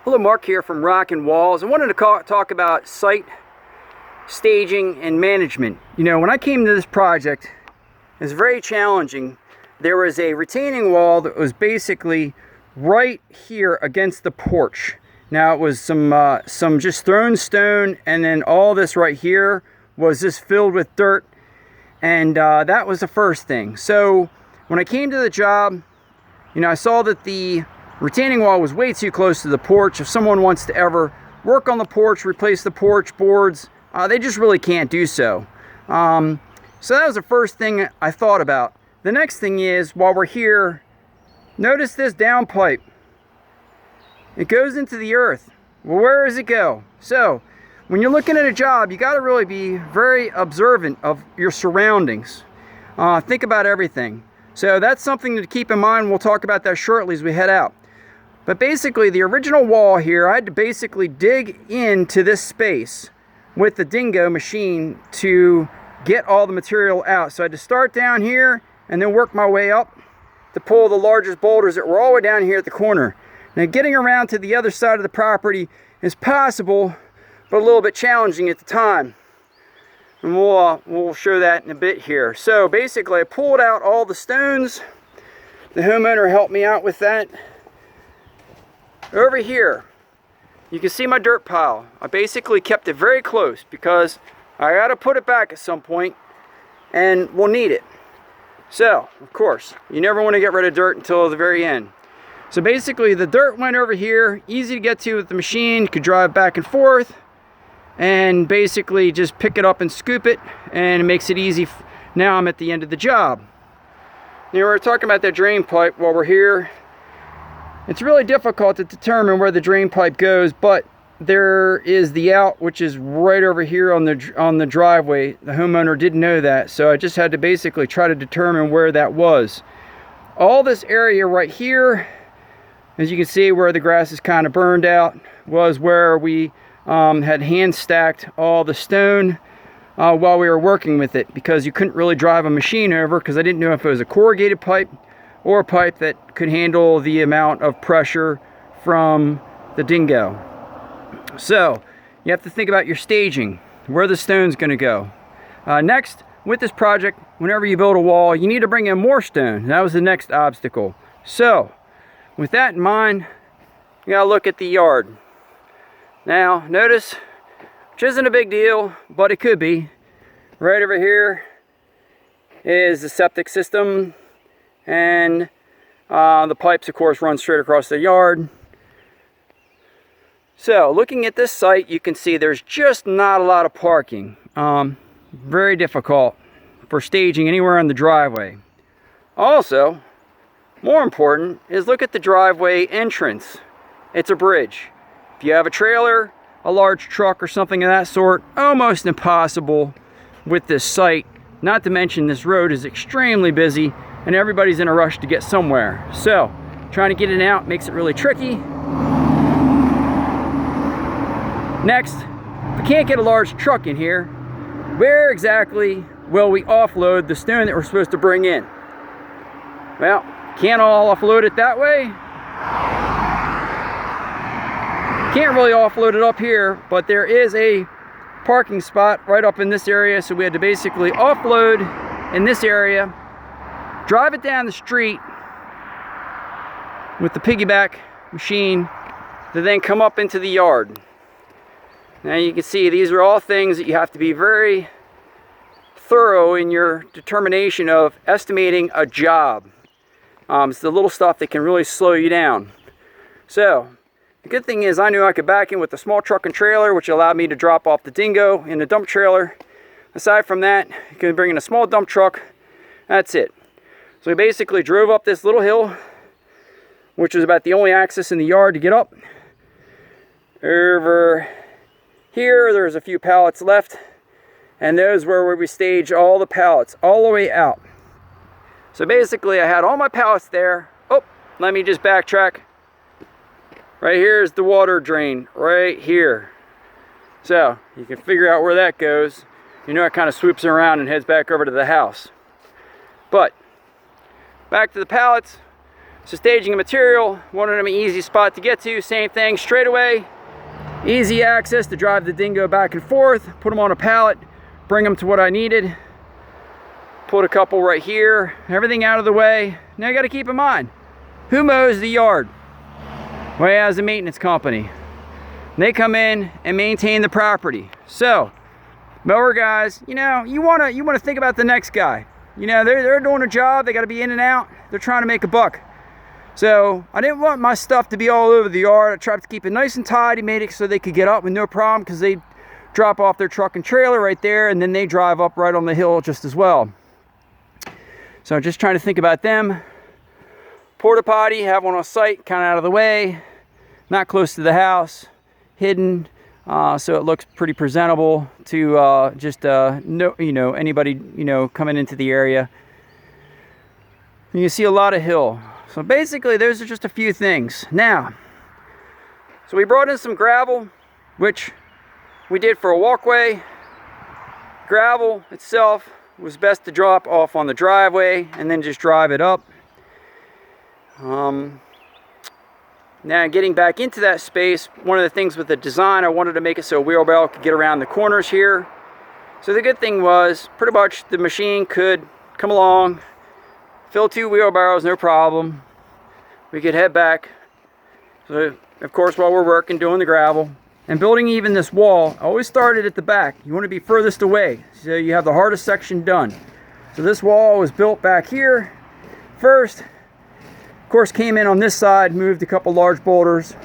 Hello, Mark here from Rock and Walls. I wanted to talk about site staging and management. You know, when I came to this project, it was very challenging. There was a retaining wall that was basically right here against the porch. Now it was some just thrown stone, and then all this right here was just filled with dirt, and that was the first thing. So when I came to the job, you know, I saw that the retaining wall was way too close to the porch. If someone wants to ever work on the porch, replace the porch boards, they just really can't do so. So that was the first thing I thought about. The next thing is, while we're here, notice this downpipe. It goes into the earth. Well, where does it go? So when you're looking at a job, you got to really be very observant of your surroundings. Think about everything. So that's something to keep in mind. We'll talk about that shortly as we head out. But basically, the original wall here, I had to basically dig into this space with the dingo machine to get all the material out. So I had to start down here and then work my way up to pull the largest boulders that were all the way down here at the corner. Now, getting around to the other side of the property is possible, but a little bit challenging at the time. And we'll show that in a bit here. So basically, I pulled out all the stones. The homeowner helped me out with that. Over here, you can see my dirt pile. I basically kept it very close because I got to put it back at some point, and we'll need it. So, of course, you never want to get rid of dirt until the very end. So basically, the dirt went over here, easy to get to with the machine. You could drive back and forth and basically just pick it up and scoop it, and it makes it easy. Now I'm at the end of the job. Now we're talking about that drain pipe while we're here. It's really difficult to determine where the drain pipe goes, but there is the out, which is right over here on the driveway. The homeowner didn't know that, so I just had to basically try to determine where that was. All this area right here, as you can see where the grass is kind of burned out, was where we had hand stacked all the stone while we were working with it, because you couldn't really drive a machine over, because I didn't know if it was a corrugated pipe or a pipe that could handle the amount of pressure from the dingo. So you have to think about your staging, where the stone's going to go. Next, with this project, whenever you build a wall, you need to bring in more stone. That was the next obstacle. So with that in mind, you got to look at the yard. Now notice, which isn't a big deal, but it could be, right over here is the septic system, and the pipes, of course, run straight across the yard. So looking at this site, you can see there's just not a lot of parking. Very difficult for staging anywhere on the driveway. Also, more important is look at the driveway entrance. It's a bridge. If you have a trailer, a large truck, or something of that sort, almost impossible with this site. Not to mention this road is extremely busy and everybody's in a rush to get somewhere. So trying to get in and out makes it really tricky. Next, if we can't get a large truck in here, where exactly will we offload the stone that we're supposed to bring in? Well, can't all offload it that way. Can't really offload it up here, but there is a parking spot right up in this area, so we had to basically offload in this area, drive it down the street with the piggyback machine to then come up into the yard. Now you can see these are all things that you have to be very thorough in your determination of estimating a job. It's the little stuff that can really slow you down. So the good thing is I knew I could back in with a small truck and trailer, which allowed me to drop off the dingo in the dump trailer. Aside from that, you can bring in a small dump truck. That's it. So we basically drove up this little hill, which was about the only access in the yard to get up. Over here, there's a few pallets left, and those were where we staged all the pallets all the way out. So basically, I had all my pallets there. Oh, let me just backtrack. Right here is the water drain, right here. So you can figure out where that goes. You know, it kind of swoops around and heads back over to the house. But back to the pallets. So staging a material, wanted them an easy spot to get to. Same thing, straight away, easy access to drive the dingo back and forth, put them on a pallet, bring them to what I needed. Put a couple right here, everything out of the way. Now you got to keep in mind, who mows the yard? Well, as a maintenance company. And they come in and maintain the property. So, mower guys, you know, you want to think about the next guy. You know, they're doing a job, they got to be in and out, they're trying to make a buck. So I didn't want my stuff to be all over the yard. I tried to keep it nice and tidy, made it so they could get up with no problem, because they drop off their truck and trailer right there, and then they drive up right on the hill just as well. So just trying to think about them. Porta potty, have one on site, kind of out of the way, not close to the house, hidden, so it looks pretty presentable to anybody coming into the area. You can see a lot of hill. So basically, those are just a few things. Now, so we brought in some gravel, which we did for a walkway. Gravel itself was best to drop off on the driveway and then just drive it up. Now getting back into that space, one of the things with the design, I wanted to make it so a wheelbarrow could get around the corners here. So the good thing was, pretty much the machine could come along, fill 2 wheelbarrows, no problem. We could head back. So of course, while we're working, doing the gravel and building even this wall, I always started at the back. You want to be furthest away, so you have the hardest section done. So this wall was built back here first. Of course, came in on this side, moved a couple large boulders.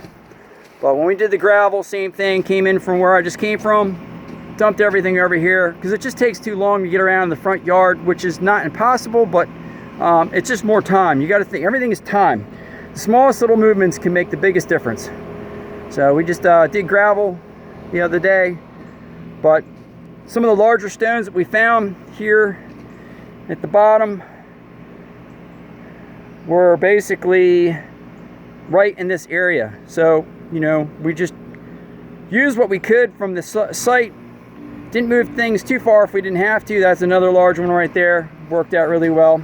But when we did the gravel, same thing, came in from where I just came from, dumped everything over here, because it just takes too long to get around the front yard, which is not impossible, but it's just more time. You got to think, everything is time. The smallest little movements can make the biggest difference. So we just did gravel the other day, but some of the larger stones that we found here at the bottom were basically right in this area. So, you know, we just used what we could from the site. Didn't move things too far if we didn't have to. That's another large one right there. Worked out really well.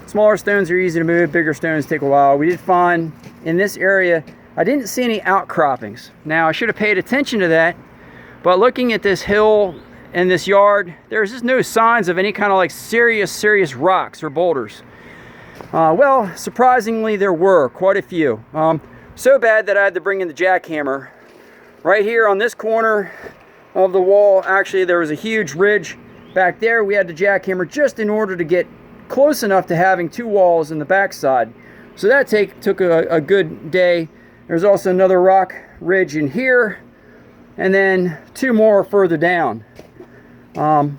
Smaller stones are easy to move, bigger stones take a while. We did find in this area, I didn't see any outcroppings. Now, I should have paid attention to that, but looking at this hill in this yard, there's just no signs of any kind of like serious rocks or boulders. Well, surprisingly, there were quite a few. So bad that I had to bring in the jackhammer. Right here on this corner of the wall, actually there was a huge ridge back there. We had the jackhammer just in order to get close enough to having 2 walls in the backside. So that took a good day. There's also another rock ridge in here, and then 2 more further down. I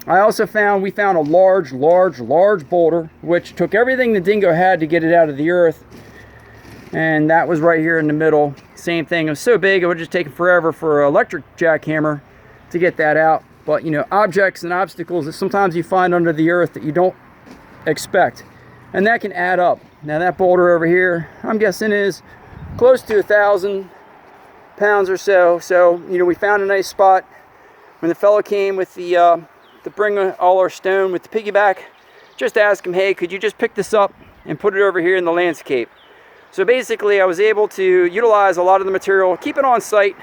also we found a large boulder, which took everything the dingo had to get it out of the earth. And that was right here in the middle. Same thing, it was so big it would just take forever for an electric jackhammer to get that out. But you know, objects and obstacles that sometimes you find under the earth that you don't expect, and that can add up. Now that boulder over here, I'm guessing is close to 1,000 pounds or so. So, you know, we found a nice spot. When the fellow came with the to bring all our stone with the piggyback, just ask him, hey, could you just pick this up and put it over here in the landscape? So basically, I was able to utilize a lot of the material, keep it on site,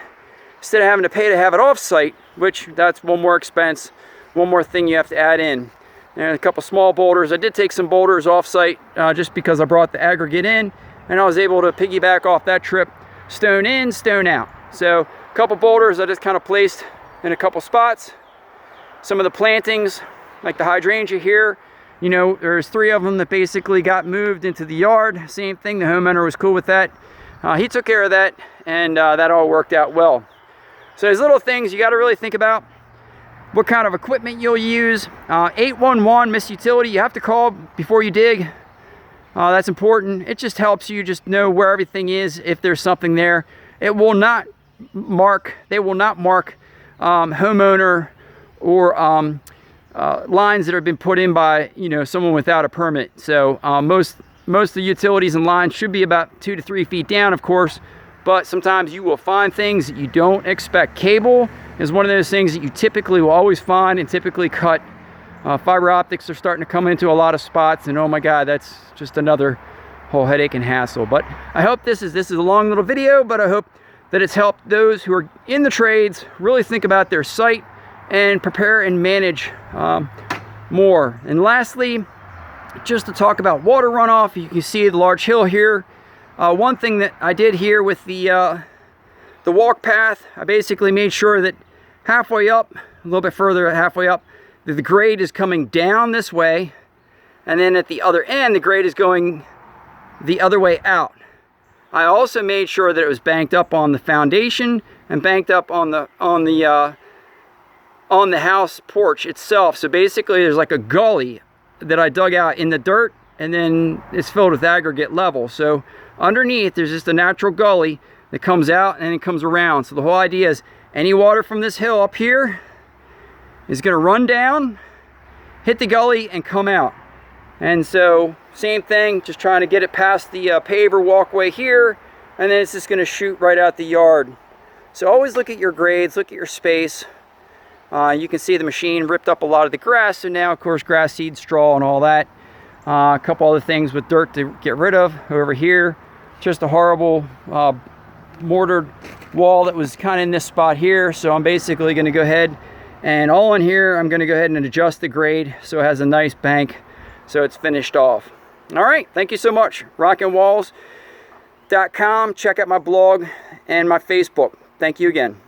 instead of having to pay to have it off site, which that's one more expense, one more thing you have to add in. And a couple small boulders. I did take some boulders off site just because I brought the aggregate in, and I was able to piggyback off that trip, stone in, stone out. So a couple boulders I just kind of placed in a couple spots. Some of the plantings, like the hydrangea here, you know, there's 3 of them that basically got moved into the yard. Same thing, the homeowner was cool with that. He took care of that, and that all worked out well. So there's little things you got to really think about. What kind of equipment you'll use. 811 Miss Utility, you have to call before you dig. That's important. It just helps you just know where everything is if there's something there. It will not mark, they will not mark homeowner or lines that have been put in by, you know, someone without a permit. So most of the utilities and lines should be about 2 to 3 feet down, of course, but sometimes you will find things that you don't expect. Cable is one of those things that you typically will always find and typically cut Fiber optics are starting to come into a lot of spots, and oh my God, that's just another whole headache and hassle. But I hope this is a long little video, but I hope that it's helped those who are in the trades really think about their site and prepare and manage more. And lastly, just to talk about water runoff, you can see the large hill here. One thing that I did here with the walk path, I basically made sure that halfway up, a little bit further halfway up, that the grade is coming down this way, and then at the other end the grade is going the other way out. I also made sure that it was banked up on the foundation and banked up on the house porch itself. So basically there's like a gully that I dug out in the dirt, and then it's filled with aggregate level. So underneath there's just a natural gully that comes out and it comes around. So the whole idea is any water from this hill up here is going to run down, hit the gully, and come out. And so same thing, just trying to get it past the paver walkway here, and then it's just going to shoot right out the yard. So always look at your grades, look at your space. You can see the machine ripped up a lot of the grass, so now of course grass seed, straw, and all that. A couple other things with dirt to get rid of over here. Just a horrible mortared wall that was kind of in this spot here, so I'm basically going to go ahead and all in here I'm going to go ahead and adjust the grade so it has a nice bank, so it's finished off. All right, thank you so much. RockingWalls.com. Check out my blog and my Facebook. Thank you again.